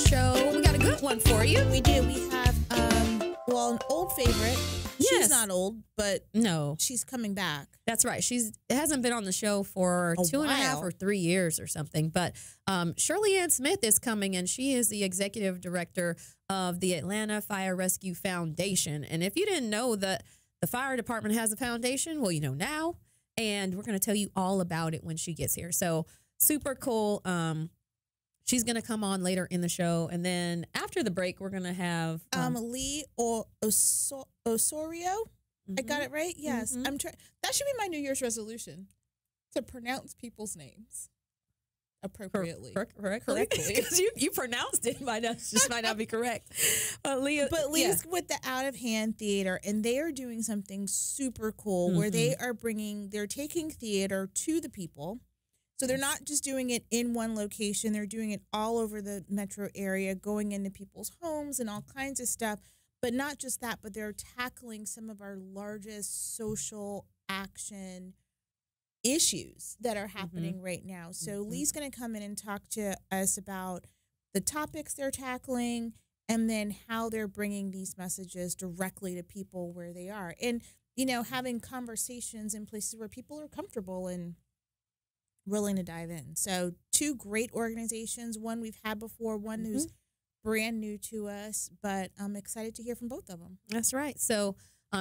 show. We got a good one for you. We do. We have, well, an old favorite. Yes. She's not old, but No, she's coming back. that's right. Hasn't been on the show for A 2.5 while. or 3 years or something. But Shirley Ann Smith is coming, and she is the executive director of the Atlanta Fire Rescue Foundation. And if you didn't know that the fire department has a foundation, well, you know now. And we're going to tell you all about it when she gets here. So super cool. She's going to come on later in the show. And then after the break, we're going to have Lee Osorio. I got it right? Yes. I'm trying. That should be my New Year's resolution, to pronounce people's names appropriately. correctly. Because you pronounced it. Just might not be correct. But Lee's with the Out of Hand Theater, and they are doing something super cool where they're taking theater to the people. So they're not just doing it in one location. They're doing it all over the metro area, going into people's homes and all kinds of stuff. But not just that, but they're tackling some of our largest social action issues that are happening right now. So Lee's going to come in and talk to us about the topics they're tackling and then how they're bringing these messages directly to people where they are. And, you know, having conversations in places where people are comfortable and willing to dive in. So 2 great organizations, one we've had before, one who's brand new to us, but I'm excited to hear from both of them. That's right. So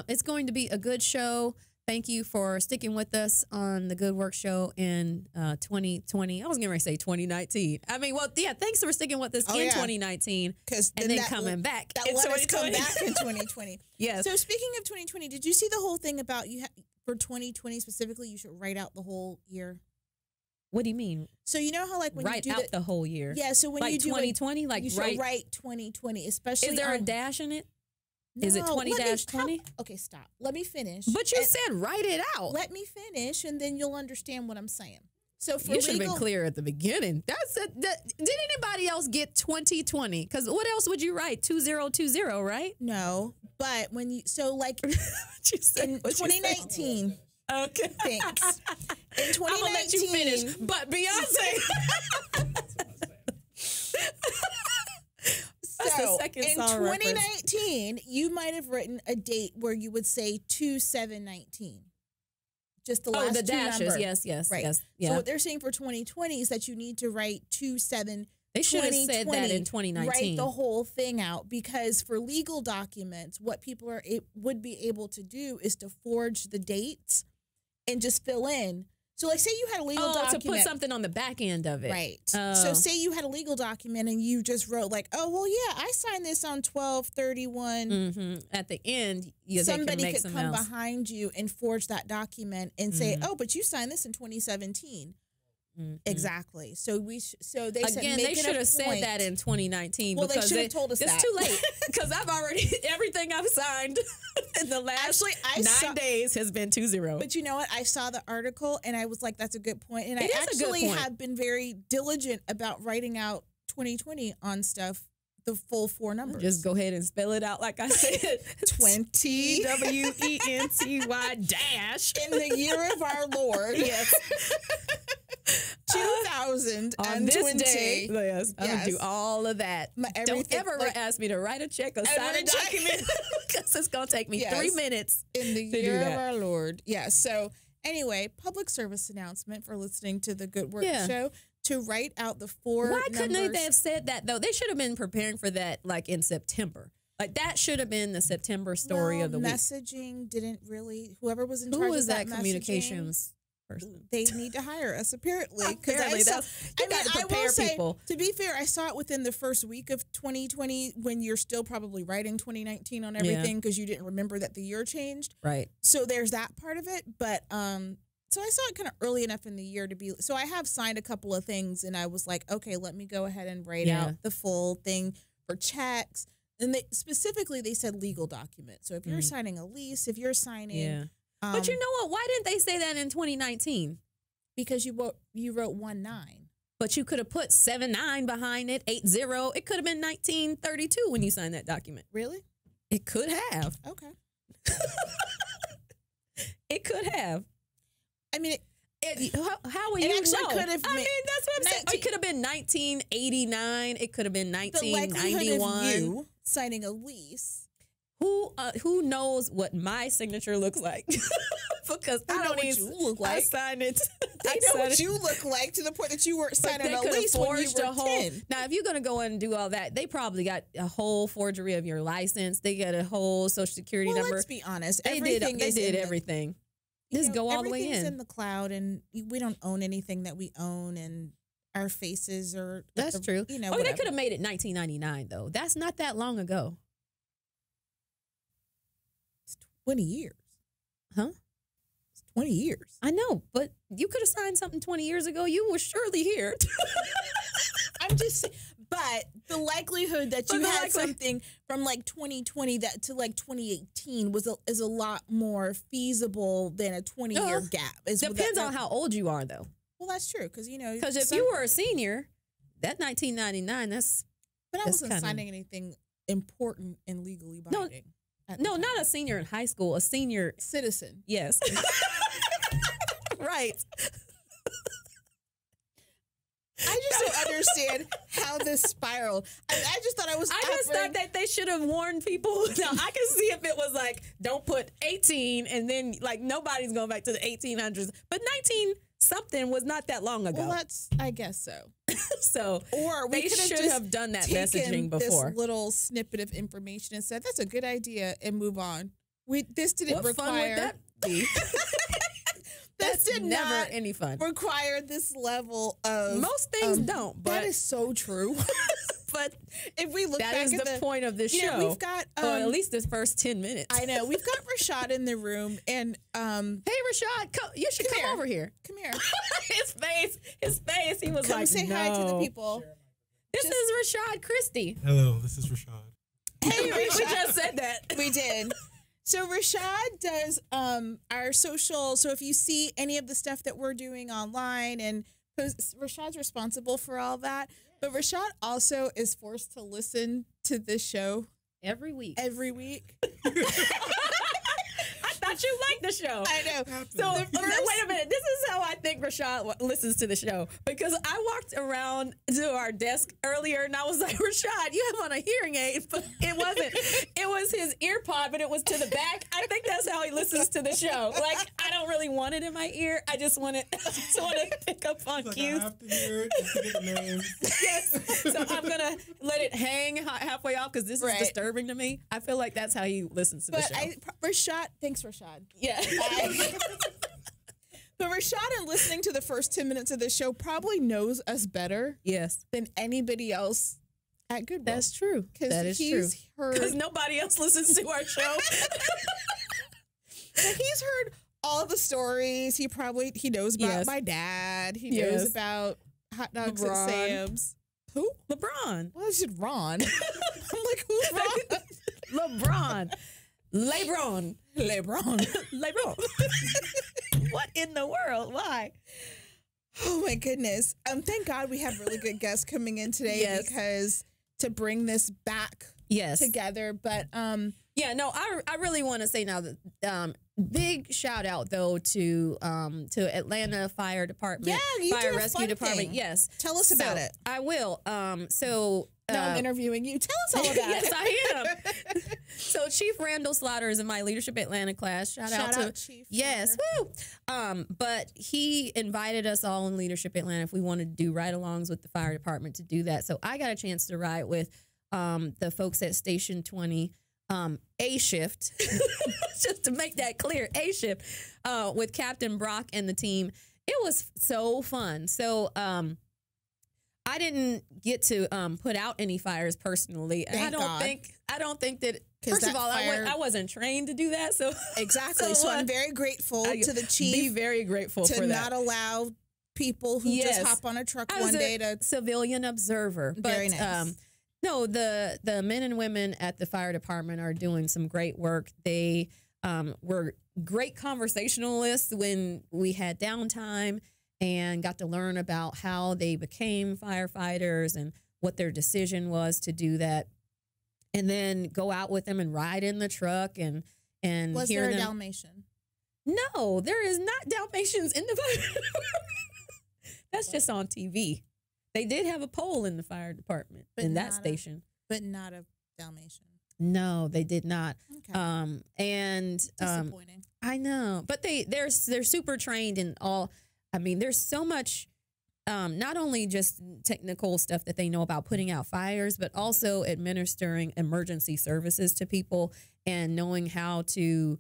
it's going to be a good show. Thank you for sticking with us on the Good Work Show in 2020. I was going to say 2019. I mean, well, yeah, thanks for sticking with us in 2019 and then coming back. That let us come back in 2020. Yes. So speaking of 2020, did you see the whole thing about for 2020 specifically, you should write out the whole year? What do you mean? So you know how like when write you do out the whole year? Yeah. So when like you do 2020, like you should write 2020, especially. Is there a dash in it? No, is it 20-20? Okay, stop. Let me finish. But you said write it out. Let me finish, and then you'll understand what I'm saying. So for you should have been clear at the beginning. Did anybody else get 2020? Because what else would you write? 2020, right? No, but when you like in 2019. Okay. Thanks. In 2019, I'm gonna let you finish. But Beyonce. So in 2019, you might have written a date where you would say 2719. Just the last the two dashes. numbers. Yes. Right. Yes. Yeah. So what they're saying for 2020 is that you need to write 27. They should have said that in 2019. Write the whole thing out, because for legal documents, what people would be able to do is to forge the dates and just fill in. So like say you had a legal document. To put something on the back end of it. Right. So say you had a legal document and you just wrote like, oh, well, yeah, I signed this on 12/31. At the end, somebody could come behind you and forge that document and say, oh, but you signed this in 2017. Exactly. So they said they should have said that in 2019. Well, because they should have told us that. It's too late, because I've already everything I've signed in the last 9 days has been 20. But you know what? I saw the article and I was like, that's a good point. And I actually have been very diligent about writing out 2020 on stuff, the full 4 numbers. Just go ahead and spell it out like I said. 20 WENTY dash in the year of our Lord. Yes. 2020. On this day, yes, I'm going to do all of that. Don't ever ask me to write a check or sign a document, because it's going to take me 3 minutes in the year of our Lord. Yeah. So anyway, public service announcement for listening to the Good Work Show, to write out the 4 Why numbers. couldn't they have said that, though? They should have been preparing for that like in September. Like that should have been the September story of the week. Messaging didn't really, whoever was in charge Who was of that communications person? They need to hire us, apparently. Apparently, I will say, to be fair, I saw it within the first week of 2020 when you're still probably writing 2019 on everything because you didn't remember that the year changed. Right. So there's that part of it. But so I saw it kind of early enough in the year to be. So I have signed a couple of things, and I was like, okay, let me go ahead and write out the full thing for checks. And they said legal document. So if you're signing a lease, if you're signing. But you know what? Why didn't they say that in 2019? Because you wrote 19. But you could have put 79 behind it, 80. It could have been 1932 when you signed that document. Really? It could have. Okay. It could have. I mean, How will you know? Could have. I mean, that's what I'm saying. It could have been 1989. It could have been 1991. The likelihood of you signing a lease. Who knows what my signature looks like? Because I don't know what you look like. I signed it. They know what you look like to the point that you weren't signing a lease when you were 10. Now, if you're going to go in and do all that, they probably got a whole forgery of your license. They got a whole social security number. Let's be honest. They did everything. Just go all the way in. Everything's in the cloud, and we don't own anything that we own, and our faces are. That's true. You know, they could have made it 1999 though. That's not that long ago. 20 years. Huh? It's 20 years. I know, but you could have signed something 20 years ago. You were surely here. I'm just saying, but the likelihood that you had something from like 2020 that to like 2018 is a lot more feasible than a 20-year gap. Depends on how old you are, though. Well, that's true, because if you were a senior, that 1999, But I wasn't signing anything important and legally binding. No, not a senior in high school. A senior citizen. Yes. Right. I just don't understand how this spiraled. I just thought I just thought that they should have warned people. Now, I can see if it was like, don't put 18 and then like nobody's going back to the 1800s. But 19-something was not that long ago. Well, I guess so. So, or they should have done that messaging before. This little snippet of information and said, that's a good idea, and move on. This didn't require. What fun would that be? That's never any fun. Require this level of. Most things don't, but that is so true. But if we look that back is at the point of this show. We've got at least this first 10 minutes. I know we've got Rashad in the room, and hey Rashad, you should come over here. Come here. his face. He was come like, say no. hi to the people. This is Rashad Christie. Hello, this is Rashad. Hey, Rashad. We just said that. We did. So Rashad does our social. So if you see any of the stuff that we're doing online, and Rashad's responsible for all that. But Rashad also is forced to listen to this show every week. I thought you liked the show. I know. So wait a minute. This is how I think Rashad listens to the show, because I walked around to our desk earlier and I was like, Rashad, you have on a hearing aid, but it wasn't. It was his ear pod, but it was to the back. I think that's how he listens to the show. Like, I don't really want it in my ear. I just want to pick up on cues. I have to hear it just to get the names. Yes. So I'm gonna let it hang halfway off, because this is disturbing to me. I feel like that's how he listens to the show. Rashad, thanks, Rashad. Yeah. But Rashad, in listening to the first 10 minutes of the show, probably knows us better than anybody else at Goodwill. That's true. That is true. Because nobody else listens to our show. But he's heard all the stories. He knows about my dad. He knows about hot dogs at Sam's. Who? LeBron. Well, I said Ron. I'm like, who's Ron? LeBron. LeBron. What in the world? Why? Oh my goodness. Thank God we have really good guests coming in today because to bring this back together. But I really want to say now that big shout out though to Atlanta Fire Department, Fire Rescue Department. Yes. Tell us about it. I will. Now I'm interviewing you. Tell us all about it. Yes, I am. So Chief Randall Slaughter is in my Leadership Atlanta class. Shout out to Chief. Yes. Woo. But he invited us all in Leadership Atlanta if we wanted to do ride-alongs with the fire department to do that. So I got a chance to ride with the folks at Station 20, A shift, just to make that clear, A shift, with Captain Brock and the team. It was so fun. So I didn't get to put out any fires personally. Thank God. I don't think that. First of all, I wasn't trained to do that. So exactly. So I'm very grateful to the chief. Be very grateful for that. To not allow people who just hop on a truck one day to civilian observer. Very nice. No, the men and women at the fire department are doing some great work. They were great conversationalists when we had downtime, and got to learn about how they became firefighters and what their decision was to do that. And then go out with them and ride in the truck and was hear there a them. Dalmatian? No, there is not Dalmatians in the fire department. That's just on TV. They did have a pole in the fire department in that station. But not a Dalmatian. No, they did not. Okay. Disappointing. I know, but they're super trained in all. I mean, there's so much, not only just technical stuff that they know about putting out fires, but also administering emergency services to people and knowing how to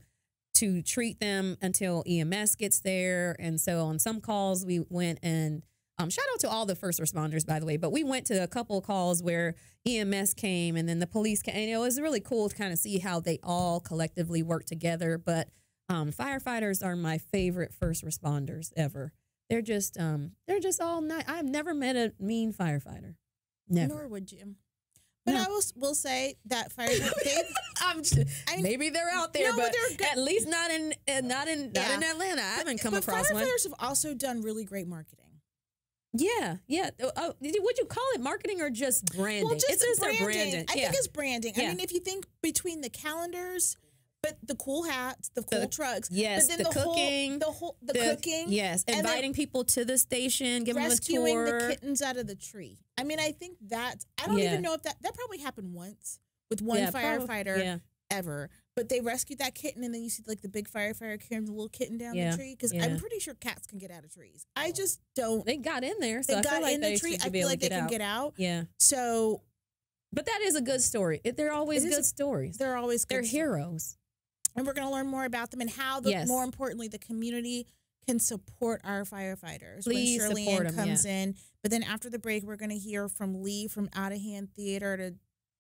treat them until EMS gets there. And so on some calls, we went and shout out to all the first responders, by the way, but we went to a couple of calls where EMS came and then the police came. And it was really cool to kind of see how they all collectively work together. But firefighters are my favorite first responders ever. They're just all nice. I've never met a mean firefighter. Never. Nor would you. But no. I will say that maybe they're out there, no, but at least not in Atlanta. I haven't come across one. Firefighters have also done really great marketing. Yeah. Would you call it marketing or just branding? Well, it's branding. I think it's branding. Yeah. I mean, if you think between the calendars, but the cool hats, the cool trucks, yes, but then the cooking, the cooking, yes, inviting people to the station, giving them a tour, rescuing the kittens out of the tree. I mean, I think that's. I don't even know if that probably happened once with one firefighter ever. But they rescued that kitten, and then you see like the big firefighter carrying the little kitten down the tree. Because I'm pretty sure cats can get out of trees. I just don't. They got in there, so they I got feel like in the tree. I feel like they can get out. Yeah. So, but that is a good story. They're always good stories. They're always good. They're heroes, and we're going to learn more about them and how. More importantly, the community can support our firefighters. Please when support them. Comes in. But then after the break, we're going to hear from Lee from Out of Hand Theater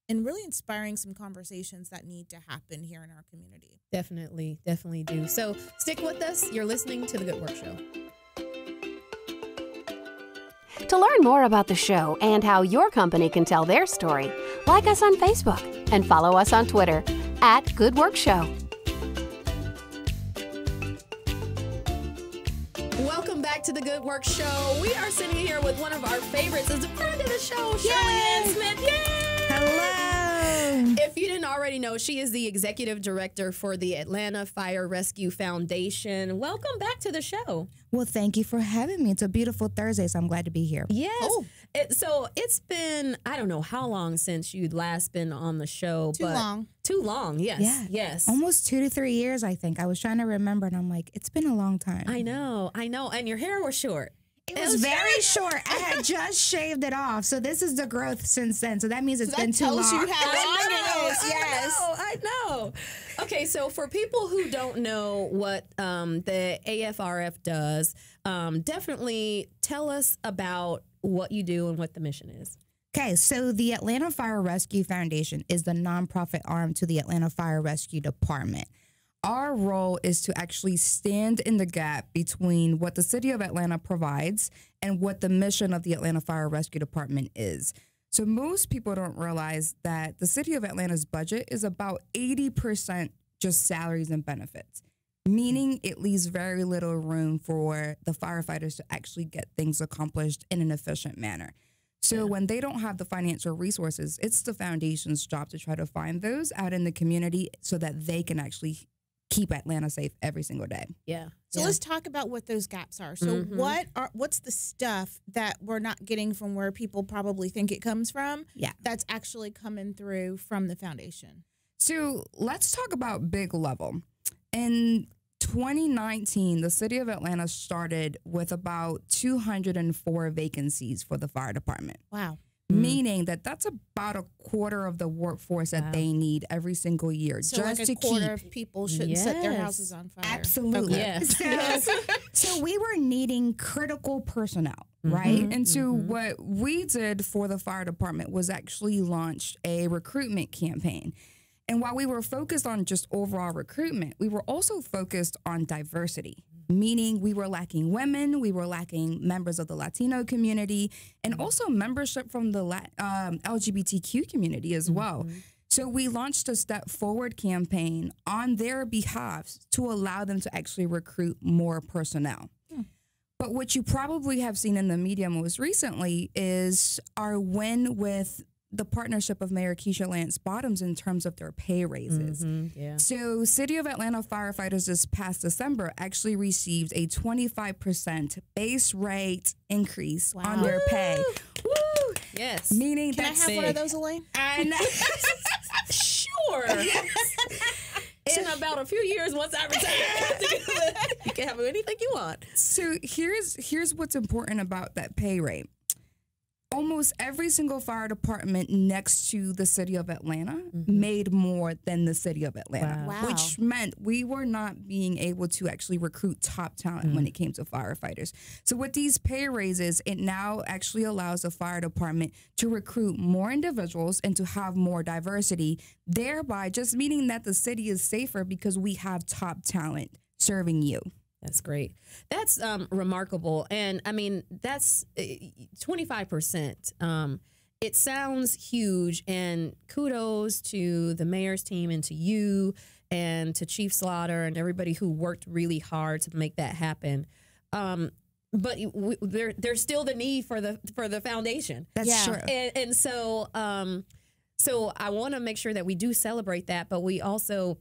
and really inspiring some conversations that need to happen here in our community. Definitely do. So stick with us. You're listening to The Good Work Show. To learn more about the show and how your company can tell their story, like us on Facebook and follow us on Twitter @Good Work Show. Welcome back to The Good Work Show. We are sitting here with one of our favorites. It's a friend of the show, Shirley Smith. Yay! Hello. If you didn't already know, she is the executive director for the Atlanta Fire Rescue Foundation. Welcome back to the show. Well, thank you for having me. It's a beautiful Thursday, so I'm glad to be here. Yes. Oh. So it's been, I don't know how long since you'd last been on the show. Too long, yes. Yeah. Yes. Almost 2 to 3 years, I think. I was trying to remember, and I'm like, it's been a long time. I know. And your hair was short. It was very short. I had just shaved it off. So this is the growth since then. So that means it's been too long. That tells you how long it is. Yes. I know. Okay, so for people who don't know what the AFRF does, definitely tell us about what you do and what the mission is. Okay, so the Atlanta Fire Rescue Foundation is the nonprofit arm to the Atlanta Fire Rescue Department. Our role is to actually stand in the gap between what the city of Atlanta provides and what the mission of the Atlanta Fire Rescue Department is. So most people don't realize that the city of Atlanta's budget is about 80% just salaries and benefits, meaning it leaves very little room for the firefighters to actually get things accomplished in an efficient manner. So when they don't have the financial resources, it's the foundation's job to try to find those out in the community so that they can actually keep Atlanta safe every single day. Yeah. So let's talk about what those gaps are. So what's the stuff that we're not getting from where people probably think it comes from? Yeah. That's actually coming through from the foundation. So let's talk about big level. In 2019, the city of Atlanta started with about 204 vacancies for the fire department. Wow. Meaning that's about a quarter of the workforce that they need every single year. So just like a quarter of people shouldn't set their houses on fire. Absolutely. Okay. So we were needing critical personnel, right? And so what we did for the fire department was actually launch a recruitment campaign. And while we were focused on just overall recruitment, we were also focused on diversity, meaning we were lacking women, we were lacking members of the Latino community, and also membership from the LGBTQ community as well. So we launched a Step Forward campaign on their behalf to allow them to actually recruit more personnel. But what you probably have seen in the media most recently is our win with the partnership of Mayor Keisha Lance bottoms in terms of their pay raises. Yeah. So City of Atlanta firefighters this past December actually received a 25% base rate increase on their pay. Woo! Yes. Meaning Can I that's have one of those, Elaine? And Sure. In about a few years, once I retire, you can have anything you want. So here's what's important about that pay rate. Almost every single fire department next to the city of Atlanta made more than the city of Atlanta, Wow. which meant we were not being able to actually recruit top talent when it came to firefighters. So with these pay raises, it now actually allows the fire department to recruit more individuals and to have more diversity, thereby just meaning that the city is safer because we have top talent serving you. That's great. That's remarkable. And I mean, that's 25%. It sounds huge, and kudos to the mayor's team and to you and to Chief Slaughter and everybody who worked really hard to make that happen. But there's still the need for the foundation. That's true. And so so I want to make sure that we do celebrate that, but we also,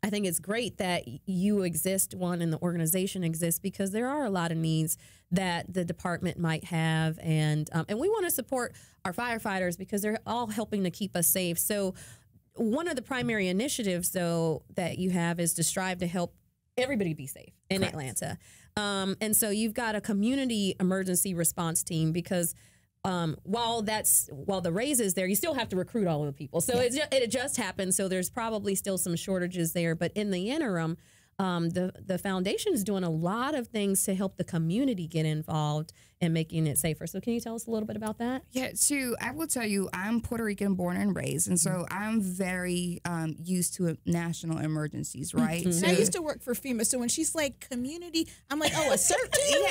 I think it's great that you exist, and the organization exists, because there are a lot of needs that the department might have, and we want to support our firefighters because they're all helping to keep us safe. So one of the primary initiatives, though, that you have is to strive to help everybody be safe in Atlanta. And so you've got a community emergency response team, because while the raise is there, you still have to recruit all of the people. So it just happened. So there's probably still some shortages there. But in the interim, the foundation is doing a lot of things to help the community get involved and making it safer. So can you tell us a little bit about that? Yeah, so I will tell you, I'm Puerto Rican born and raised, and so I'm very used to national emergencies, right? And So, I used to work for FEMA, so when she's like community, I'm like, oh, a CERT team?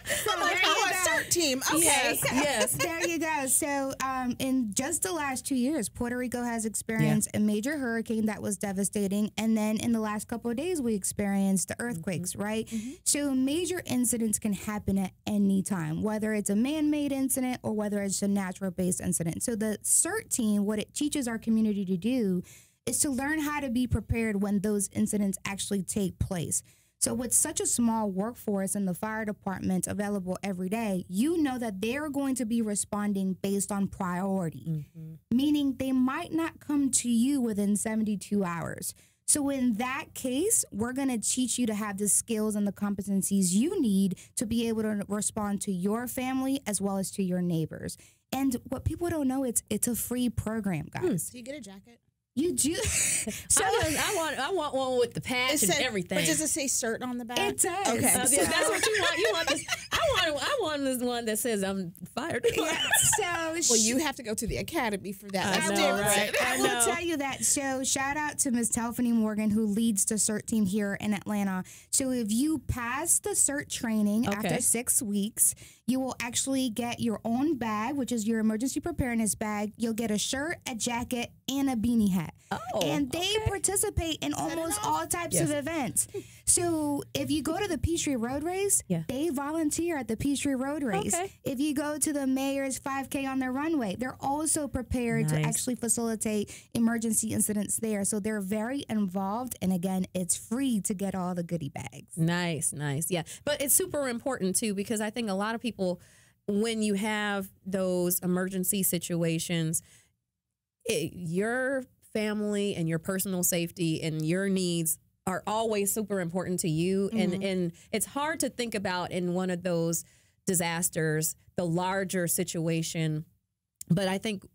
So I'm like, oh, a CERT team. Okay. Yes. there you go. So in just the last 2 years, Puerto Rico has experienced a major hurricane that was devastating. And then in the last couple of days, we experienced the earthquakes, right? So major incidents can happen at any time, whether it's a man-made incident or whether it's a natural-based incident. So the CERT team, what it teaches our community to do is to learn how to be prepared when those incidents actually take place. So with such a small workforce in the fire department available every day, you know that they're going to be responding based on priority, meaning they might not come to you within 72 hours. So in that case, we're going to teach you to have the skills and the competencies you need to be able to respond to your family as well as to your neighbors. And what people don't know, it's a free program, guys. Do you get a jacket? You do. So I want one with the patch and everything. But does it say CERT on the back? It does. Okay. That's what you want. You want this. I want this one that says I'm fired. Well, you have to go to the academy for that. That's know, different. right? I will tell you that. So shout out to Ms. Telphany Morgan, who leads the CERT team here in Atlanta. So if you pass the CERT training after 6 weeks, you will actually get your own bag, which is your emergency preparedness bag. You'll get a shirt, a jacket, and a beanie hat. And they participate in almost all types of events. So if you go to the Peachtree Road Race, they volunteer at the Peachtree Road Race. If you go to the mayor's 5K on their runway, they're also prepared to actually facilitate emergency incidents there. So they're very involved. And again, it's free to get all the goodie bags. Nice. Yeah. But it's super important, too, because I think a lot of people, when you have those emergency situations, your family and your personal safety and your needs are always super important to you. And it's hard to think about in one of those disasters, the larger situation. But I think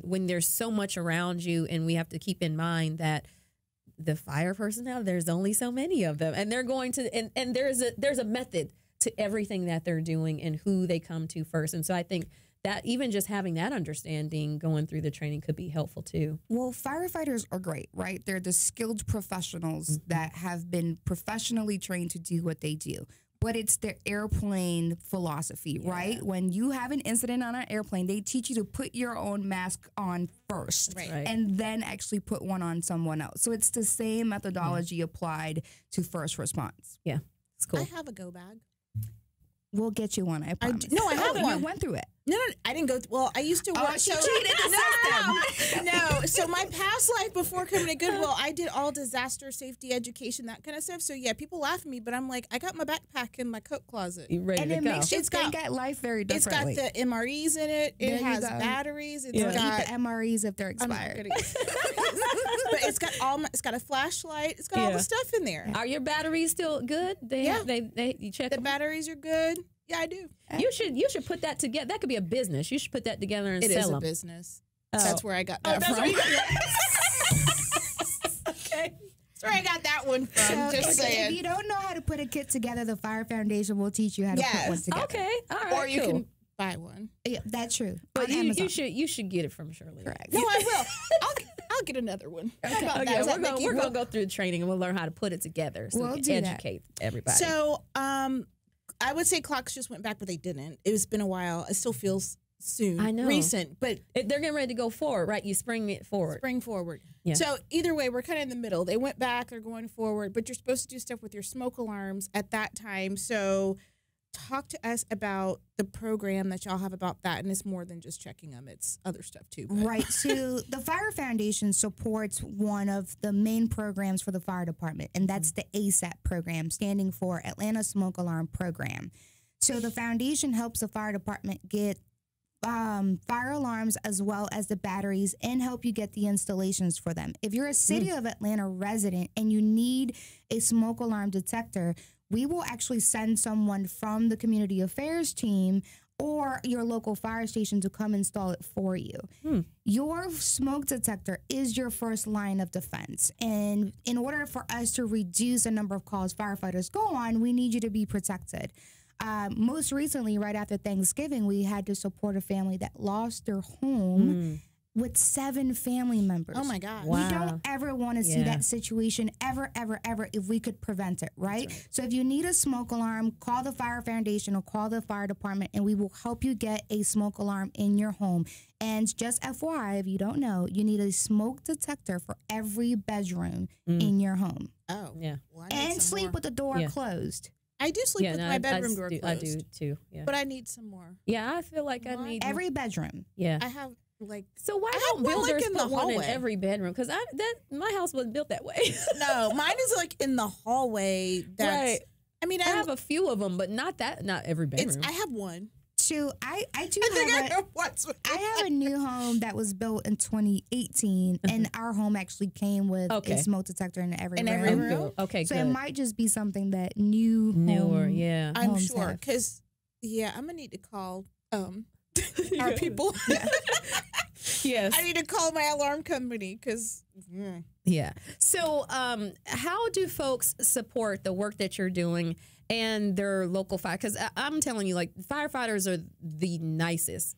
when there's so much around you, and we have to keep in mind that the fire personnel, there's only so many of them, and they're going to, and there's a method to everything that they're doing and who they come to first. And so I think that even just having that understanding going through the training could be helpful too. Well, firefighters are great, right? They're the skilled professionals that have been professionally trained to do what they do. But it's their airplane philosophy, right? When you have an incident on an airplane, they teach you to put your own mask on first and then actually put one on someone else. So it's the same methodology applied to first response. Yeah, it's cool. I have a go bag. We'll get you one. I promise. I have one. You went through it. No, I didn't go. Well, I used to work. She cheated the system. No. So my past life before coming to Goodwill, I did all disaster safety education, that kind of stuff. So yeah, people laugh at me, but I'm like, I got my backpack in my coat closet. You ready And to it go? makes you think at life very differently. It's got the MREs in it. There It you has go. batteries. It's Don't got eat the MREs if they're I'm not expired. gonna but it's got it's got a flashlight. It's got all the stuff in there. Are your batteries still good? Yeah. You check The them? batteries are good. Yeah, I do. You should put that together. That could be a business. You should put that together and It sell is a them. business. Oh. That's where I got that that's from. where you okay. That's where I got that one from. So Just if saying. you don't know how to put a kit together, the Fire Foundation will teach you how to put one together. Okay. All right. Or you cool. can buy one. Yeah, that's true. But On Amazon. you should get it from Shirley. Correct. No, I will. I'll get another one. How about that? Okay, Does that we're make you going to go through the training and we'll learn how to put it together so We'll we do can that. educate everybody. So, I would say clocks just went back, but they didn't. It's been a while. It still feels soon. I know. Recent, but they're getting ready to go forward, right? You spring it forward. spring forward. Yeah. So either way, we're kind of in the middle. They went back, they're going forward, but you're supposed to do stuff with your smoke alarms at that time. So talk to us about the program that y'all have about that. And it's more than just checking them. It's other stuff too. But. Right. So the Fire Foundation supports one of the main programs for the fire department, and that's the ASAP program, standing for Atlanta Smoke Alarm Program. So the foundation helps the fire department get fire alarms as well as the batteries and help you get the installations for them. If you're a City of Atlanta resident and you need a smoke alarm detector, we will actually send someone from the community affairs team or your local fire station to come install it for you. Your smoke detector is your first line of defense. And in order for us to reduce the number of calls firefighters go on, we need you to be protected. Most recently, right after Thanksgiving, we had to support a family that lost their home with 7 family members. Oh my God. Wow. We don't ever want to see that situation ever, ever, ever if we could prevent it, right? So if you need a smoke alarm, call the Fire Foundation or call the fire department and we will help you get a smoke alarm in your home. And just FYI, if you don't know, you need a smoke detector for every bedroom in your home. Oh. Yeah. Well, I need And some sleep more. with the door Yeah. closed. I do sleep with no, my bedroom door I closed. do too. Yeah. But I need some more. Yeah, I feel like I need Every bedroom. Yeah. I have like So why I have don't one, like, builders in the put one in hallway. every bedroom? Because my house wasn't built that way. no, mine is like in the hallway. That's Right. I mean, I have a few of them, but not every bedroom. I have one. So I do I think I have have one. I have a new home that was built in 2018, and our home actually came with Okay. a smoke detector in every In room. every room? Good. Okay, So good. it might just be something that newer, yeah. I'm homes sure have. because I'm gonna need to call our people. Yes. I need to call my alarm company because Yeah. So, how do folks support the work that you're doing and their local fire? Because I'm telling you, like, firefighters are the nicest.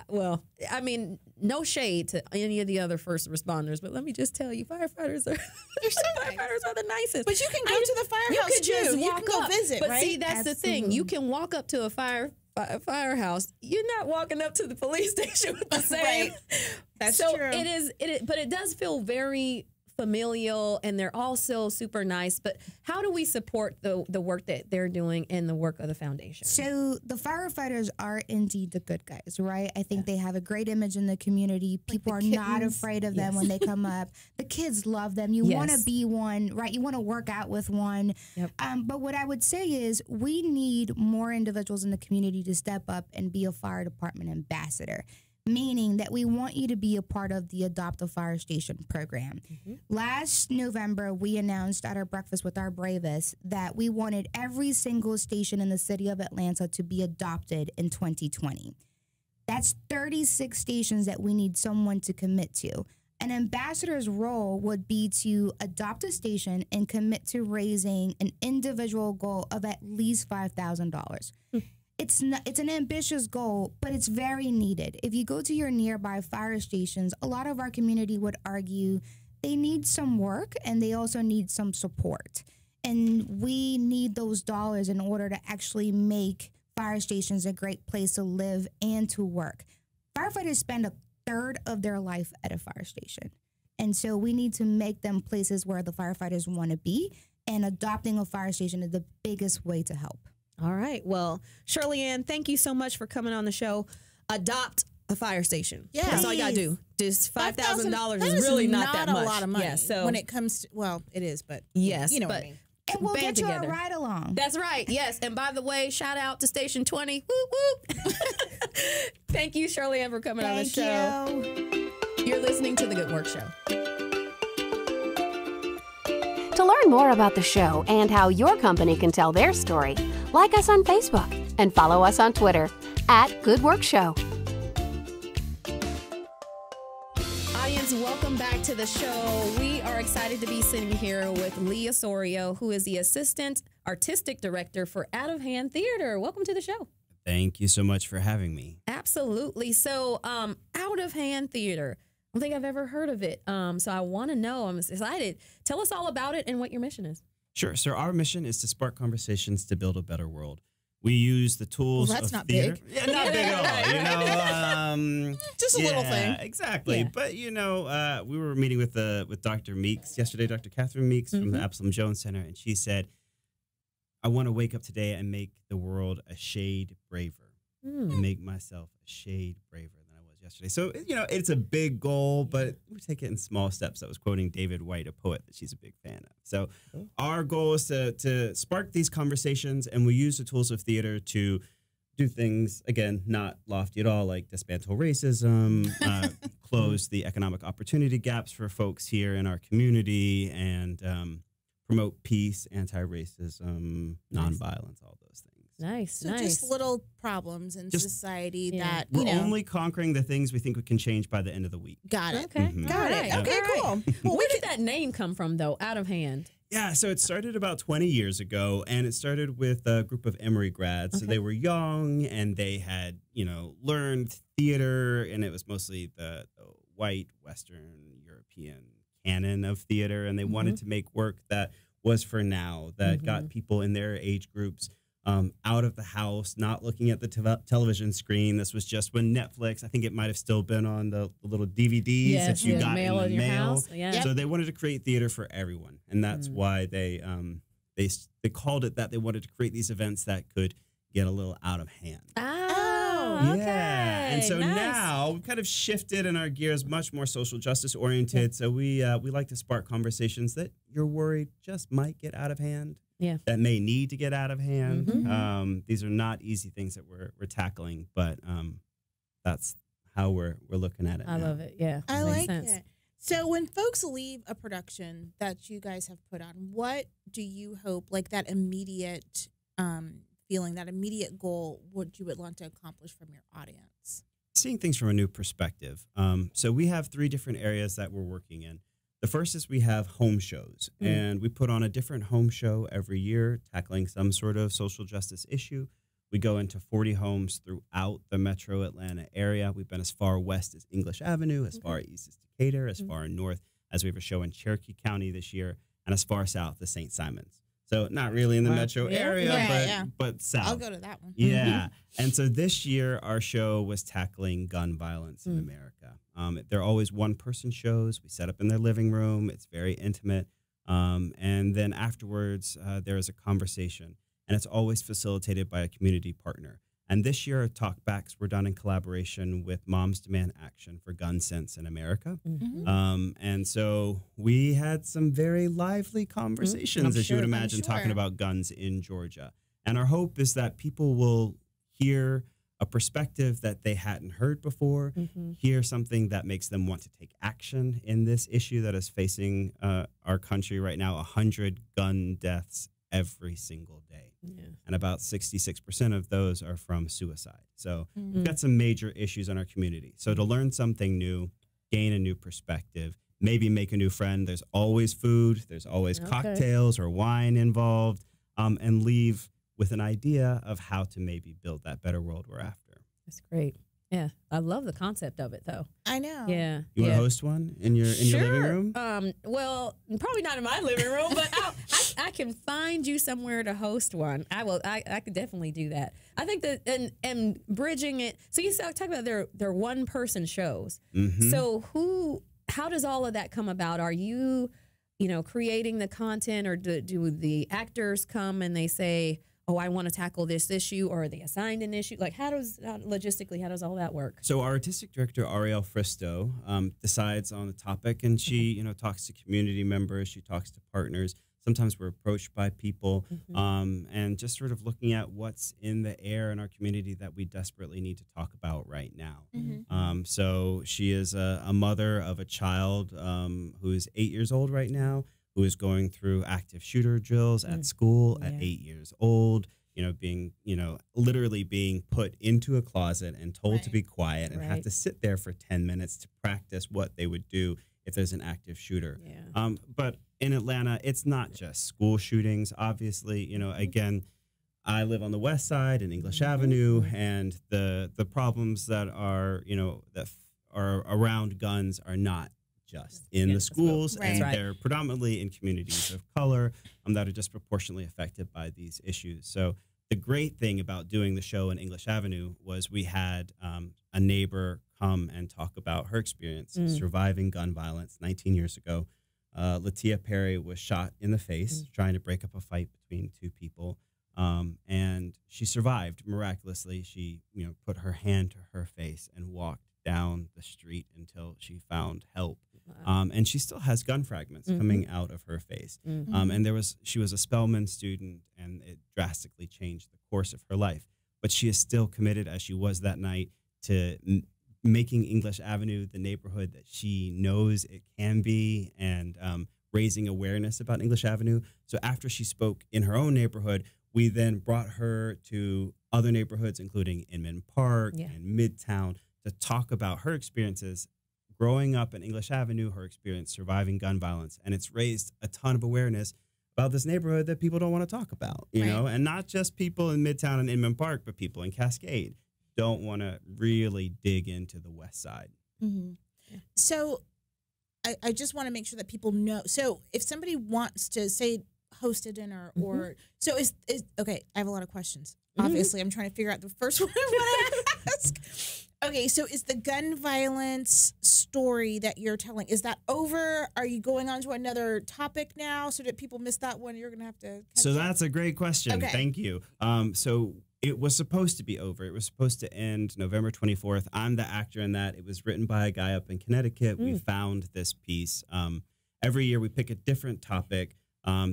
Well, I mean, no shade to any of the other first responders, but let me just tell you, firefighters are firefighters are the nicest. But you can go to the firehouse too. You can go up. visit, But right? see, that's the thing. You can walk up to a firehouse. You're not walking up to the police station with the same. Right. That's so true. It is, but it does feel very familial, and they're also super nice. But how do we support the work that they're doing and the work of the foundation? So the firefighters are indeed the good guys, right? I think they have a great image in the community. People are not kittens. afraid of them when they come up. The kids love them. You want to be one, right? You want to work out with one. Yep. But what I would say is we need more individuals in the community to step up and be a fire department ambassador. Meaning that we want you to be a part of the Adopt a Fire Station program. Last November, we announced at our Breakfast with Our Bravest that we wanted every single station in the city of Atlanta to be adopted in 2020. That's 36 stations that we need someone to commit to. An ambassador's role would be to adopt a station and commit to raising an individual goal of at least $5,000. It's an ambitious goal, but it's very needed. If you go to your nearby fire stations, a lot of our community would argue they need some work and they also need some support. And we need those dollars in order to actually make fire stations a great place to live and to work. Firefighters spend a third of their life at a fire station. And so we need to make them places where the firefighters want to be, and adopting a fire station is the biggest way to help. All right. Well, Shirley Ann, thank you so much for coming on the show. Adopt a fire station. Yeah. That's all you got to do. Just $5,000 is is really not that much. a lot of money. Yeah, so when it comes to, well, it is, but yes, you know but what I mean. And we'll band get you together. a ride along. That's right. Yes. And by the way, shout out to Station 20. Whoop, whoop. Thank you, Shirley Ann, for coming on the show. You. You're listening to The Good Work Show. To learn more about the show and how your company can tell their story, like us on Facebook and follow us on Twitter @GoodWorkShow. Audience, welcome back to the show. We are excited to be sitting here with Lee Osorio, who is the Assistant Artistic Director for Out of Hand Theater. Welcome to the show. Thank you so much for having me. Absolutely. So, Out of Hand Theater. I don't think I've ever heard of it. So I want to know. I'm excited. Tell us all about it and what your mission is. Sure. So our mission is to spark conversations to build a better world. We use the tools Well, that's of not theater. big. Yeah, not big at all. You know, Just a little thing. Exactly. Yeah. But you know, we were meeting with Dr. Meeks yesterday, Dr. Catherine Meeks from the Absalom Jones Center, and she said, "I want to wake up today and make the world a shade braver, and make myself a shade braver than I was yesterday." So you know, it's a big goal, but we take it in small steps. I was quoting David White, a poet that she's a big fan of. So our goal is to spark these conversations, and we use the tools of theater to do things, again, not lofty at all, like dismantle racism, close the economic opportunity gaps for folks here in our community, and promote peace, anti-racism, nonviolence, all those things. Nice, So nice. just little problems in Just- society Yeah. that, We're you know, only conquering the things we think we can change by the end of the week. got it. Okay. Mhm. Got it. All Okay, all cool. Well, where did that name come from, though? Out of Hand. Yeah, so it started about 20 years ago, and it started with a group of Emory grads. So they were young, and they had, you know, learned theater, and it was mostly the white, Western, European canon of theater, and they wanted to make work that was for now, that got people in their age groups out of the house, not looking at the television screen. This was just when Netflix, I think it might have still been on the little DVDs that you got mail in the your mail. house. Yeah. So they wanted to create theater for everyone, and that's why they called it that. They wanted to create these events that could get a little out of hand. Oh, okay. Yeah, and so Nice. now we've kind of shifted, and our gear is much more social justice oriented. So we like to spark conversations that you're worried just might get out of hand. Yeah. That may need to get out of hand. These are not easy things that we're tackling, but that's how we're looking at it. I now. love it. Yeah. I Makes like sense. it. So when folks leave a production that you guys have put on, what do you hope, like that immediate feeling, that immediate goal, what you would want to accomplish from your audience? Seeing things from a new perspective. So we have 3 different areas that we're working in. The first is we have home shows, and we put on a different home show every year, tackling some sort of social justice issue. We go into 40 homes throughout the metro Atlanta area. We've been as far west as English Avenue, as far east as Decatur, as far north as we have a show in Cherokee County this year, and as far south as St. Simons. So not really in the metro area, but south. I'll go to that one. Yeah. And so this year, our show was tackling gun violence in America. They're always one-person shows. We set up in their living room. It's very intimate. And then afterwards, there is a conversation. And it's always facilitated by a community partner. And this year, our talkbacks were done in collaboration with Moms Demand Action for Gun Sense in America. And so we had some very lively conversations, as you would imagine, talking about guns in Georgia. And our hope is that people will hear a perspective that they hadn't heard before, hear something that makes them want to take action in this issue that is facing our country right now, 100 gun deaths every single day. And about 66% of those are from suicide. So we've got some major issues in our community. So to learn something new, gain a new perspective, maybe make a new friend. There's always food. There's always cocktails or wine involved, and leave with an idea of how to maybe build that better world we're after. That's great. Yeah. I love the concept of it, though. I know. Yeah. You want to host one in your living room? Well, probably not in my living room, but I can find you somewhere to host one. I will. I could definitely do that. I think that and bridging it. So you talk about they're one person shows. So how does all of that come about? Are you creating the content, or do the actors come and they say, oh, I want to tackle this issue, or are they assigned an issue? Like, logistically, how does all that work? So our artistic director, Ariel Fristo, decides on the topic, and she, talks to community members. She talks to partners. Sometimes we're approached by people, and just sort of looking at what's in the air in our community that we desperately need to talk about right now. So she is a mother of a child who is 8 years old right now, who is going through active shooter drills at school at 8 years old, literally being put into a closet and told to be quiet and have to sit there for 10 minutes to practice what they would do if there's an active shooter. But in Atlanta, it's not just school shootings. Obviously, again, I live on the west side in English Avenue, and the problems that are, that are around guns are not just in the schools, and they're predominantly in communities of color that are disproportionately affected by these issues. So the great thing about doing the show in English Avenue was we had a neighbor come and talk about her experience surviving gun violence 19 years ago. Latia Perry was shot in the face trying to break up a fight between two people, and she survived miraculously. She, put her hand to her face and walked down the street until she found help. And she still has gun fragments coming out of her face. And she was a Spelman student, and it drastically changed the course of her life. But she is still committed, as she was that night, to making English Avenue the neighborhood that she knows it can be, and raising awareness about English Avenue. So after she spoke in her own neighborhood, we then brought her to other neighborhoods, including Inman Park and Midtown, to talk about her experiences growing up in English Avenue, her experience surviving gun violence. And it's raised a ton of awareness about this neighborhood that people don't want to talk about, you know, and not just people in Midtown and Inman Park, but people in Cascade don't want to really dig into the west side. So I just want to make sure that people know. So if somebody wants to, say, host a dinner or so is okay, I have a lot of questions. Obviously, I'm trying to figure out the first one I want to ask. Okay, so is the gun violence story that you're telling, is that over? Are you going on to another topic now so that people miss that one? You're going to have to catch up. That's a great question. Okay. Thank you. So it was supposed to be over. It was supposed to end November 24th. I'm the actor in that. It was written by a guy up in Connecticut. We found this piece. Every year we pick a different topic.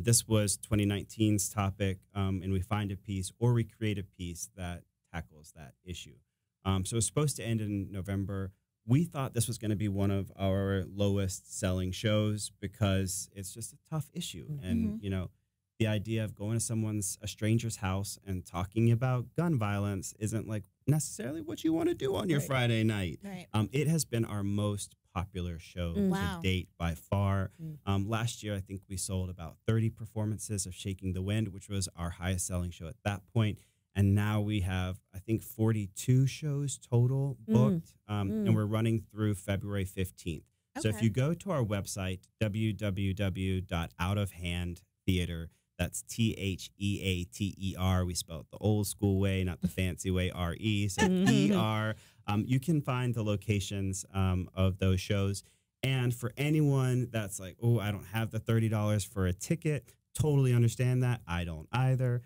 This was 2019's topic, and we find a piece or we create a piece that tackles that issue. So it's supposed to end in November. We thought this was going to be one of our lowest selling shows because it's just a tough issue. And, you know, the idea of going to a stranger's house and talking about gun violence isn't like necessarily what you want to do on your Friday night. It has been our most popular show to date by far. Last year, I think we sold about 30 performances of Shaking the Wind, which was our highest selling show at that point. And now we have, I think, 42 shows total booked, and we're running through February 15th. So if you go to our website, www.outofhandtheater, that's THEATER, we spell it the old school way, not the fancy way, RE, so ER. You can find the locations of those shows. And for anyone that's like, oh, I don't have the $30 for a ticket, totally understand that. I don't either.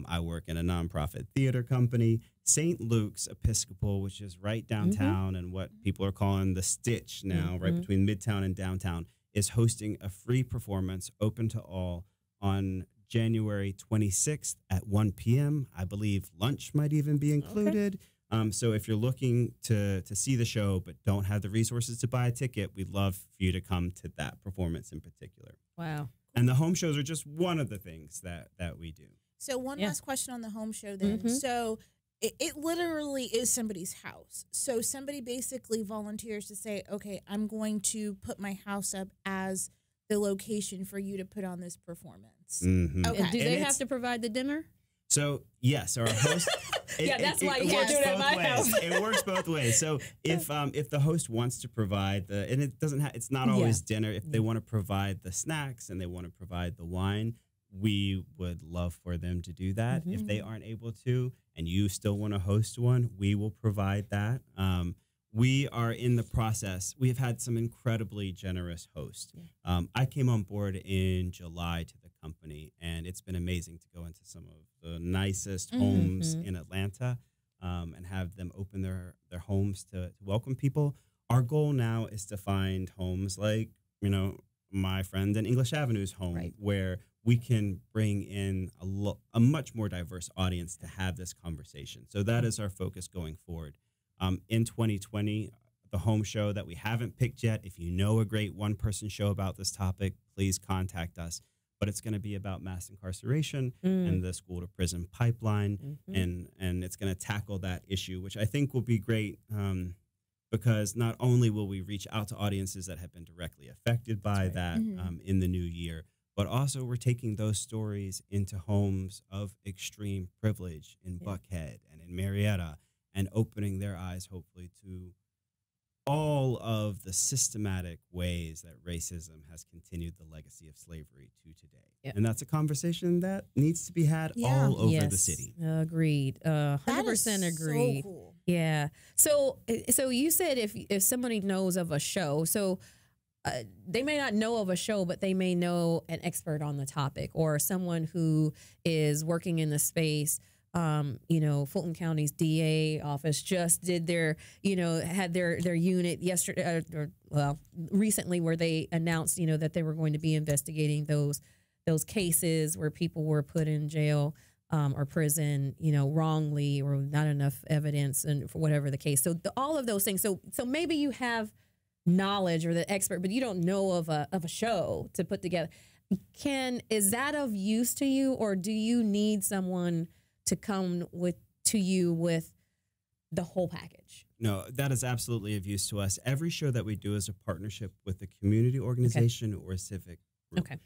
I work in a nonprofit theater company. St. Luke's Episcopal, which is right downtown and what people are calling the Stitch now, right between Midtown and downtown, is hosting a free performance open to all on January 26th at 1 p.m. I believe lunch might even be included. So if you're looking to see the show but don't have the resources to buy a ticket, we'd love for you to come to that performance in particular. Wow. And the home shows are just one of the things that we do. So one last question on the home show then. So it literally is somebody's house. So somebody basically volunteers to say, okay, I'm going to put my house up as the location for you to put on this performance. Okay. And do they have to provide the dinner? So yes, our host. That's why you can't do it at my house. It works both ways. So if the host wants to provide and it's not always dinner. If they want to provide the snacks and they want to provide the wine, we would love for them to do that. If they aren't able to, and you still want to host one, we will provide that. we are in the process. We have had some incredibly generous hosts. Yeah. I came on board in July to the company, and it's been amazing to go into some of the nicest homes in Atlanta and have them open their homes to welcome people. Our goal now is to find homes like, my friend in English Avenue's home, where we can bring in a much more diverse audience to have this conversation. So that is our focus going forward. In 2020, the home show that we haven't picked yet, if you know a great one-person show about this topic, please contact us. But it's going to be about mass incarceration and the school-to-prison pipeline, and it's going to tackle that issue, which I think will be great because not only will we reach out to audiences that have been directly affected by that in the new year, but also we're taking those stories into homes of extreme privilege in Buckhead and in Marietta and opening their eyes, hopefully, to all of the systematic ways that racism has continued the legacy of slavery to today. Yep. And that's a conversation that needs to be had all over the city. Agreed. 100% agreed. So cool. Yeah. So you said if somebody knows of a show, so they may not know of a show, but they may know an expert on the topic or someone who is working in the space. Fulton County's DA office just did had their unit yesterday, recently, where they announced, that they were going to be investigating those cases where people were put in jail or prison, wrongly or not enough evidence, and for whatever the case. So all of those things. So maybe you have knowledge or the expert, but you don't know of a show to put together. Is that of use to you, or do you need someone to come to you with the whole package? No, that is absolutely of use to us. Every show that we do is a partnership with a community organization or a civic group. Okay.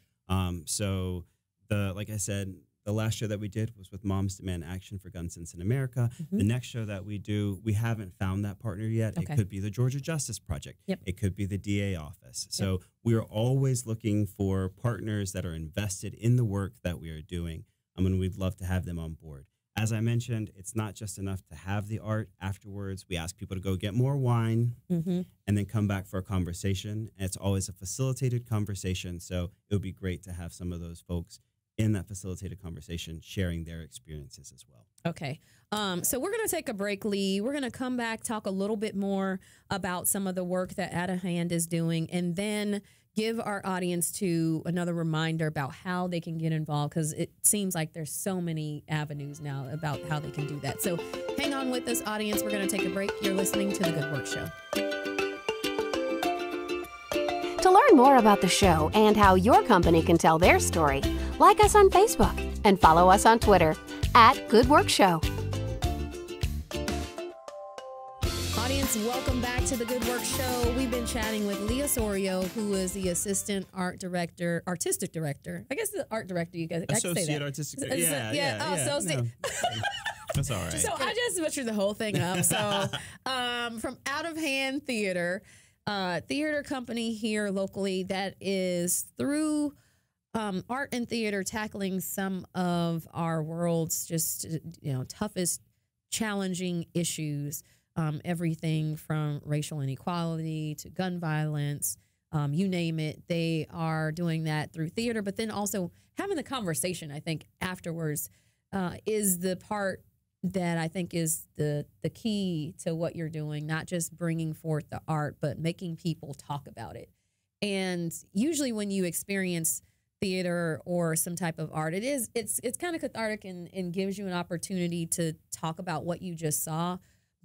So like I said, the last show that we did was with Moms Demand Action for Gun Sense in America. The next show that we do, we haven't found that partner yet. Okay. It could be the Georgia Justice Project. Yep. It could be the DA office. So we are always looking for partners that are invested in the work that we are doing. And we'd love to have them on board. As I mentioned, it's not just enough to have the art. Afterwards, we ask people to go get more wine and then come back for a conversation. And it's always a facilitated conversation. So it would be great to have some of those folks in that facilitated conversation sharing their experiences as well. Okay. So we're going to take a break, Lee. We're going to come back, talk a little bit more about some of the work that Out of Hand is doing, and then give our audience another reminder about how they can get involved, because it seems like there's so many avenues now about how they can do that. So hang on with us, audience. We're going to take a break. You're listening to The Good Work Show. To learn more about the show and how your company can tell their story, like us on Facebook and follow us on Twitter @GoodWorkShow. Audience, welcome back to The Good Work Show. We've been chatting with Lee Osorio, who is the artistic director. I guess the art director, you guys. Associate artistic director. Yeah. Associate. No. That's all right. So I just butchered the whole thing up. So from Out of Hand Theater, theater company here locally that is through art and theater tackling some of our world's just toughest, challenging issues. Everything from racial inequality to gun violence, you name it. They are doing that through theater, but then also having the conversation, I think, afterwards is the part that I think is the key to what you're doing, not just bringing forth the art, but making people talk about it. And usually when you experience theater or some type of art, it's kind of cathartic and gives you an opportunity to talk about what you just saw.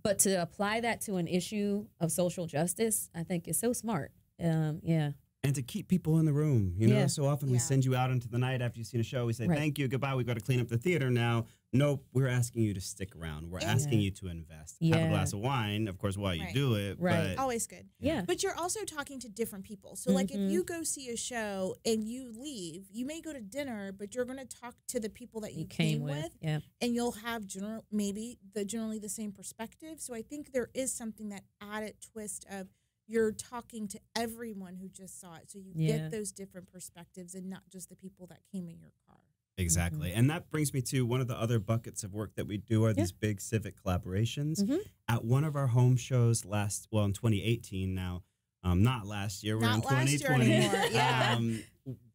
But to apply that to an issue of social justice, I think is so smart. And to keep people in the room. So often we send you out into the night after you've seen a show. We say, thank you, goodbye. We've got to clean up the theater now. Nope, we're asking you to stick around. We're asking you to invest. Have a glass of wine, of course, while you do it. Right. But always good. Yeah. But you're also talking to different people. So like if you go see a show and you leave, you may go to dinner, but you're going to talk to the people that you came with. Yeah. And you'll have generally the same perspective. So I think there is something, that added twist of you're talking to everyone who just saw it. So you get those different perspectives and not just the people that came in your car. Exactly. And that brings me to one of the other buckets of work that we do are these big civic collaborations. At one of our home shows in 2018 now, not last year, we're in 2020.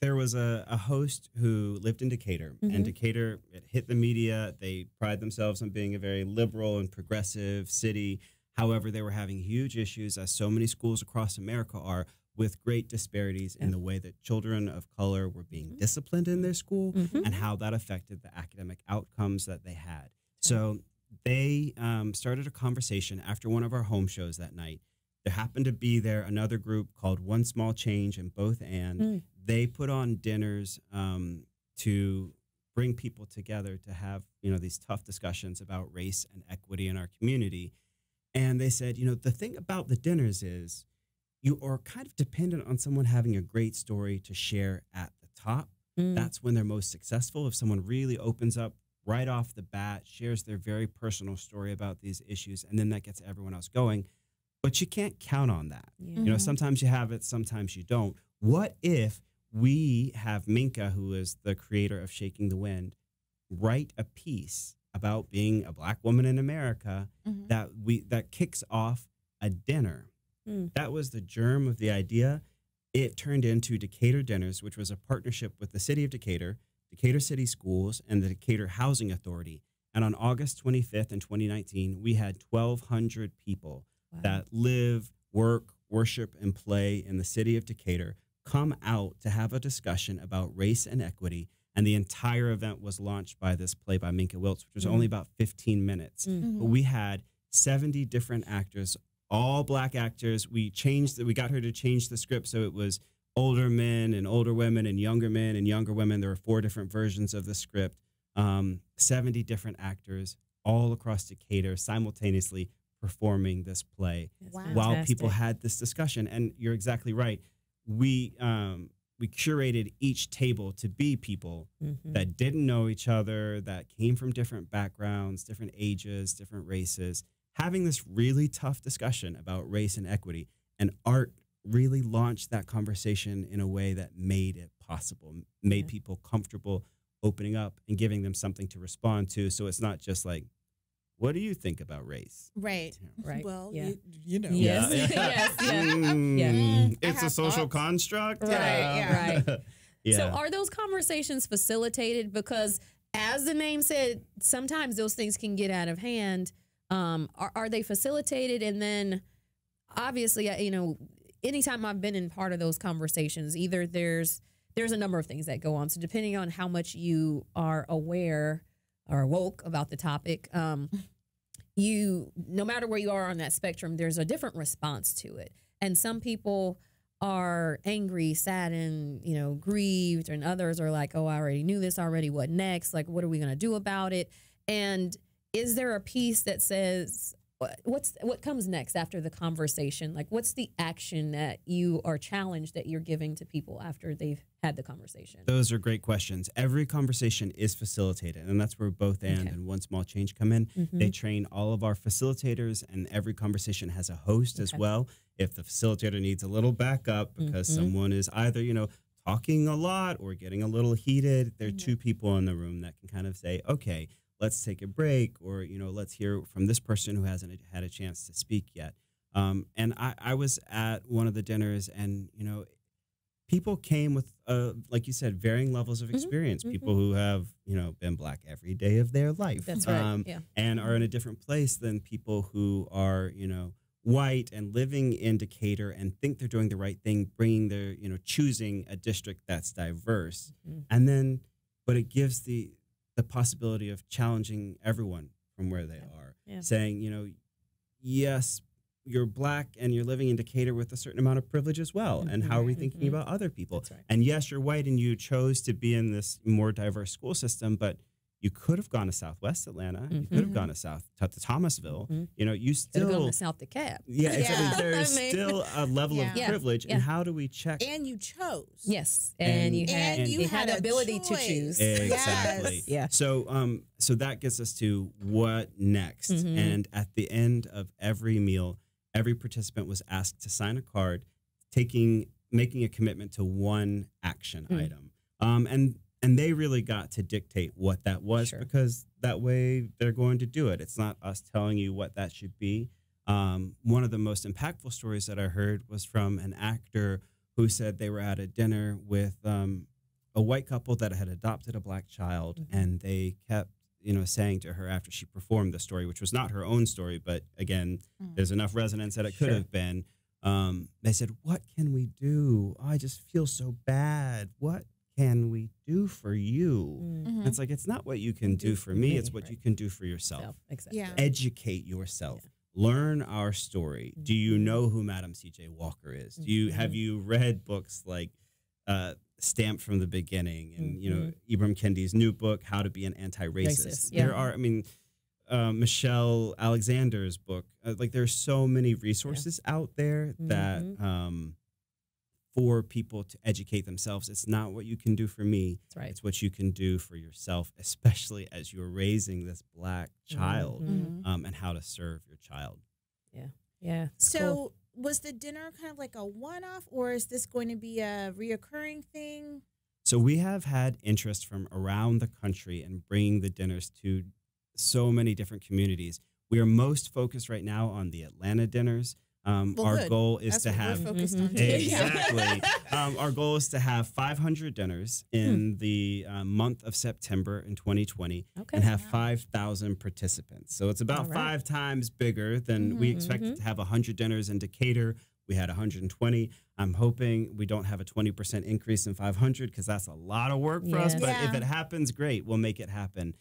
There was a host who lived in Decatur, and Decatur, it hit the media. They pride themselves on being a very liberal and progressive city. However, they were having huge issues, as so many schools across America are, with great disparities in the way that children of color were being disciplined in their school and how that affected the academic outcomes that they had. So they started a conversation after one of our home shows that night. There happened to be there another group called One Small Change and Both And. They put on dinners to bring people together to have, these tough discussions about race and equity in our community. And they said, the thing about the dinners is you are kind of dependent on someone having a great story to share at the top. That's when they're most successful. If someone really opens up right off the bat, shares their very personal story about these issues, and then that gets everyone else going. But you can't count on that. Sometimes you have it, sometimes you don't. What if we have Minka, who is the creator of Shaking the Wind, write a piece about being a Black woman in America that kicks off a dinner? That was the germ of the idea. It turned into Decatur Dinners, which was a partnership with the city of Decatur, Decatur City Schools, and the Decatur Housing Authority. And on August 25th in 2019, we had 1,200 people that live, work, worship, and play in the city of Decatur come out to have a discussion about race and equity. And the entire event was launched by this play by Minka Wiltz, which was only about 15 minutes. But we had 70 different actors, all Black actors. We got her to change the script so it was older men and older women and younger men and younger women. There were 4 different versions of the script, 70 different actors all across Decatur simultaneously performing this play while people had this discussion. And you're exactly right. We curated each table to be people that didn't know each other, that came from different backgrounds, different ages, different races, having this really tough discussion about race and equity. And art really launched that conversation in a way that made it possible, made people comfortable opening up and giving them something to respond to. So it's not just like, what do you think about race? Right. Well, you know. Yes. It's a social construct. Right. So are those conversations facilitated? Because as the name said, sometimes those things can get out of hand. Are they facilitated? And then obviously, anytime I've been in part of those conversations, either there's a number of things that go on. So depending on how much you are aware or woke about the topic, no matter where you are on that spectrum, there's a different response to it. And some people are angry, saddened, grieved, and others are like, oh, I already knew this already. What next? Like, what are we going to do about it? And is there a piece that says, what comes next after the conversation? Like, what's the action that you are challenged that you're giving to people after they've had the conversation? Those are great questions. Every conversation is facilitated, and that's where Both and One Small Change come in. They train all of our facilitators, and every conversation has a host as well. If the facilitator needs a little backup because someone is either, talking a lot or getting a little heated, there are 2 people in the room that can kind of say, okay, let's take a break, or, let's hear from this person who hasn't had a chance to speak yet. And I was at one of the dinners, and, people came with, like you said, varying levels of experience. People who have, been Black every day of their life. That's right. And are in a different place than people who are, white and living in Decatur and think they're doing the right thing, bringing their, choosing a district that's diverse. And then, but it gives the possibility of challenging everyone from where they are, saying, yes, you're Black and you're living in Decatur with a certain amount of privilege as well. And how are we thinking about other people? That's right. And yes, you're white and you chose to be in this more diverse school system, but you could have gone to Southwest Atlanta. You could have gone to Thomasville. You still could have gone to South DeKalb. Yeah, exactly. There's still a level of privilege. And how do we check? And you chose. Yes, and you had the ability to choose. Exactly. Yes. So that gets us to what next. And at the end of every meal, every participant was asked to sign a card, making a commitment to one action item. And And they really got to dictate what that was because that way they're going to do it. It's not us telling you what that should be. One of the most impactful stories that I heard was from an actor who said they were at a dinner with a white couple that had adopted a black child, and they kept, saying to her after she performed the story, which was not her own story, but again, there's enough resonance that it could have been. They said, "What can we do? I just feel so bad. What can we do for you?" It's like, it's not what you can do for me. It's what you can do for yourself. Exactly. Yeah. Educate yourself. Learn our story. Do you know who Madam C.J. Walker is? Have you read books like Stamped from the Beginning and, Ibram Kendi's new book, How to Be an Anti-Racist? There are, Michelle Alexander's book. There's so many resources out there that for people to educate themselves. It's not what you can do for me. That's right. It's what you can do for yourself, especially as you're raising this black child, and how to serve your child. Yeah. So was the dinner kind of like a one-off, or is this going to be a reoccurring thing? So we have had interest from around the country in bringing the dinners to so many different communities. We are most focused right now on the Atlanta dinners. Our goal is to have exactly. Our goal is to have 500 dinners in the month of September in 2020, and have 5,000 participants. So it's about 5 times bigger than we expected to have 100 dinners in Decatur. We had 120. I'm hoping we don't have a 20% increase in 500 because that's a lot of work for us. But if it happens, great. We'll make it happen.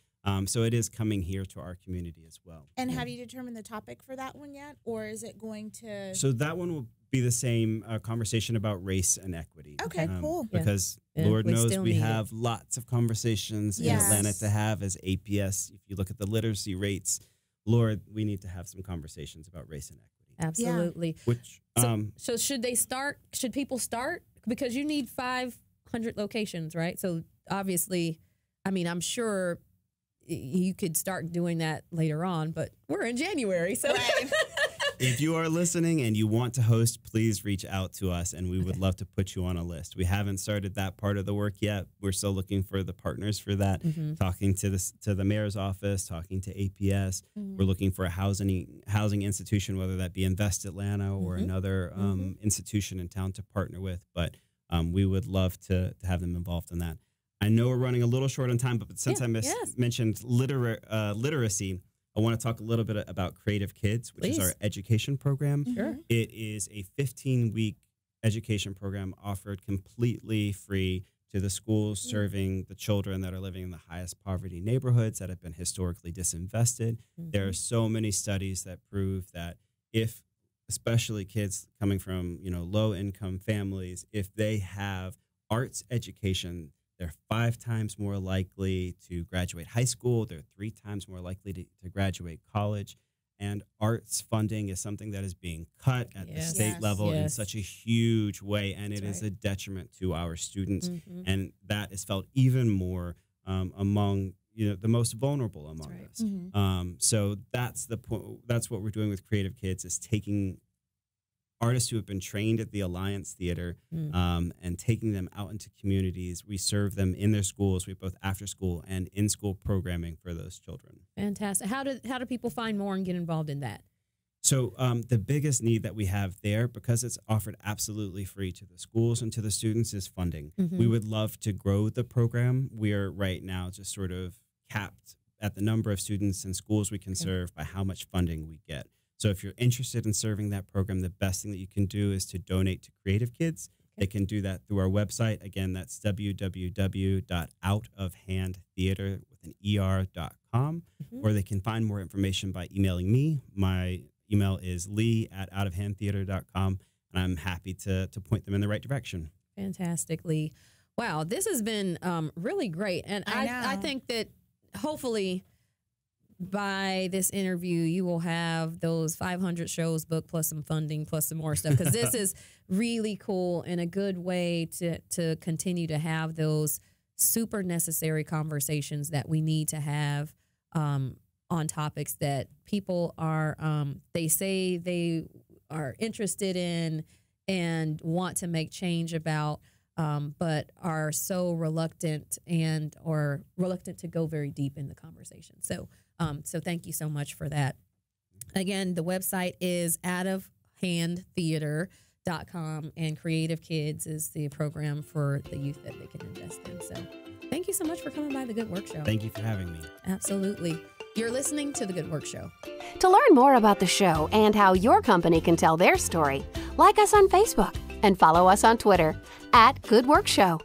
So it is coming here to our community as well. And have you determined the topic for that one yet? Or is it going to... So that one will be the same conversation about race and equity. Okay, cool. Because Lord knows we have lots of conversations in Atlanta to have as APS. If you look at the literacy rates, Lord, we need to have some conversations about race and equity. Absolutely. Which so should they start? Should people start? Because you need 500 locations, right? So obviously, I'm sure you could start doing that later on, but we're in January, so if you are listening and you want to host, please reach out to us, and we would love to put you on a list. We haven't started that part of the work yet. We're still looking for the partners for that. Talking to the mayor's office, talking to APS. We're looking for a housing institution, whether that be Invest Atlanta or another institution in town to partner with. But we would love to have them involved in that. I know we're running a little short on time, but since I mentioned literacy, I want to talk a little bit about Creative Kids, which is our education program. It is a 15-week education program offered completely free to the schools serving the children that are living in the highest poverty neighborhoods that have been historically disinvested. There are so many studies that prove that if, especially kids coming from low-income families, if they have arts education, they're 5 times more likely to graduate high school. They're 3 times more likely to graduate college. And arts funding is something that is being cut at the state level in such a huge way. And it is a detriment to our students. And that is felt even more among the most vulnerable among us. So that's the point. That's what we're doing with Creative Kids, is taking artists who have been trained at the Alliance Theater and taking them out into communities. We serve them in their schools. We have both after school and in school programming for those children. Fantastic. How do people find more and get involved in that? So the biggest need that we have there, because it's offered absolutely free to the schools and to the students, is funding. We would love to grow the program. We are right now just sort of capped at the number of students and schools we can serve by how much funding we get. So if you're interested in serving that program, the best thing that you can do is to donate to Creative Kids. They can do that through our website. Again, that's www.outofhandtheater.com, or they can find more information by emailing me. My email is lee@outofhandtheater.com, and I'm happy to point them in the right direction. Fantastic, Lee. Wow, this has been really great. And I think that hopefully by this interview, you will have those 500 shows booked, plus some funding, plus some more stuff, because this is really cool and a good way to continue to have those super necessary conversations that we need to have on topics that people are, they say they are interested in and want to make change about. but are so reluctant to go very deep in the conversation. So thank you so much for that. Again, the website is outofhandtheater.com, and Creative Kids is the program for the youth that they can invest in. So thank you so much for coming by the Good Work Show. Thank you for having me. Absolutely. You're listening to the Good Work Show. To learn more about the show and how your company can tell their story, like us on Facebook and follow us on Twitter @Good Work Show.